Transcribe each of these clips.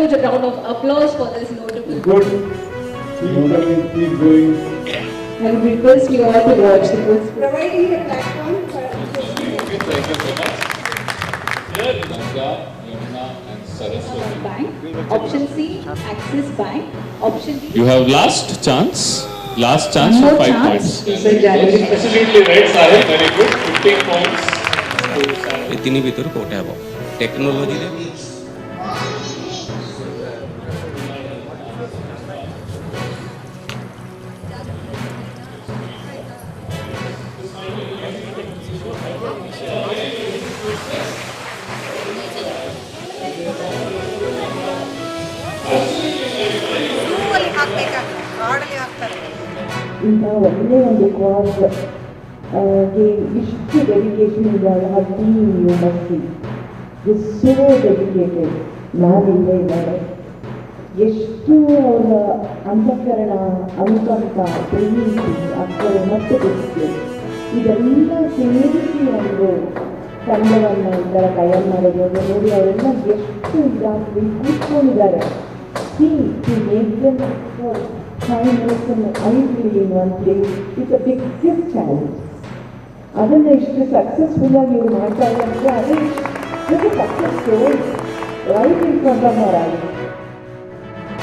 huge round of applause for this notable. Good. Keep coming, keep going. I would request you all to watch the post. Providing a platform for Thank you so much. Here, Ganga, Yamuna, and Saraswati. Bank. Option C, Axis Bank. Option D. You have last chance. Last chance One for more 5 chance. points. You said January. Absolutely right, Sahil. Very good. 15 points. to Sahil. ଏ ତିନି ଭିତରୁ କେଉଁଟା ହେବ ଟେକ୍ନୋଲୋଜିରେ ಅಲ್ಲಿ ಹಾಕಬೇಕಾಗುತ್ತೆ ಕಾಡಲ್ಲಿ ಹಾಕ್ತಾರೆ. ಇಂಥ ಒಳ್ಳೆಯ ಒಂದು ಕಾಸ್ ಇಷ್ಟು ಡೆಡಿಕೇಶನ್ ಇದ್ದಾರೆ. ಟೀಮ್ ಯು ಮಸ್ತಿ ಇಸ್ ಸೋ ಡೆಡಿಕೇಟೆಡ್. ನಾನಿಲ್ಲೇ ಇದ್ದಾರೆ ಎಷ್ಟು ಅವರ ಅಂತಃಕರಣ, ಅನುಕಂಪ, ಪ್ರೀತಿ, ಅಕ್ಕರೆ ಮತ್ತು ಗೊತ್ತಿದೆ ಇದೆಲ್ಲ ಸೇರಿಸಿ ಒಂದು ತಂಡವನ್ನು ಈ ಥರ ತಯಾರು ಮಾಡೋದು ಅಂತ ನೋಡಿ ಅವರೆಲ್ಲ ಎಷ್ಟು ಇದಾಗಿ ಕೂತ್ಕೊಂಡಿದ್ದಾರೆ. See, to make them for 5 minutes and ideally in one place, it's a biggest challenge. ಅದನ್ನು ಇಷ್ಟು ಸಕ್ಸಸ್ಫುಲ್ಲಾಗಿ ಇವರು ಮಾಡ್ತಾ ಇದ್ದಾರೆ ಅಂದರೆ ಅದೇ success story right in front of our eyes.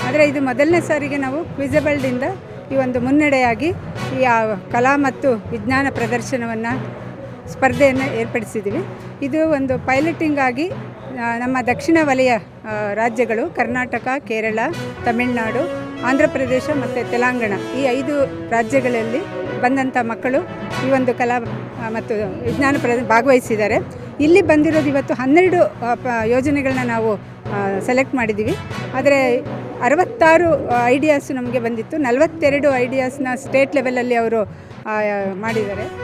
ಆದರೆ ಇದು ಮೊದಲನೇ ಸಾರಿಗೆ ನಾವು ಕ್ವಿಜಬಲ್ಡಿಂದ ಈ ಒಂದು ಮುನ್ನಡೆಯಾಗಿ ಈ ಕಲಾ ಮತ್ತು ವಿಜ್ಞಾನ ಪ್ರದರ್ಶನವನ್ನು ಸ್ಪರ್ಧೆಯನ್ನು ಏರ್ಪಡಿಸಿದ್ದೀವಿ. ಇದು ಒಂದು ಪೈಲಟಿಂಗ್ ಆಗಿ ನಮ್ಮ ದಕ್ಷಿಣ ವಲಯ ರಾಜ್ಯಗಳು ಕರ್ನಾಟಕ, ಕೇರಳ, ತಮಿಳುನಾಡು, ಆಂಧ್ರ ಪ್ರದೇಶ ಮತ್ತು ತೆಲಂಗಾಣ ಈ 5 ರಾಜ್ಯಗಳಲ್ಲಿ ಬಂದಂಥ ಮಕ್ಕಳು ಈ ಒಂದು ಕಲಾ ಮತ್ತು ವಿಜ್ಞಾನ ಭಾಗವಹಿಸಿದ್ದಾರೆ. ಇಲ್ಲಿ ಬಂದಿರೋದು ಇವತ್ತು 12 ಯೋಜನೆಗಳನ್ನ ನಾವು ಸೆಲೆಕ್ಟ್ ಮಾಡಿದ್ದೀವಿ. ಆದರೆ 66 ಐಡಿಯಾಸು ನಮಗೆ ಬಂದಿತ್ತು. 42 ಐಡಿಯಾಸ್ನ ಸ್ಟೇಟ್ ಲೆವೆಲಲ್ಲಿ ಅವರು ಮಾಡಿದ್ದಾರೆ.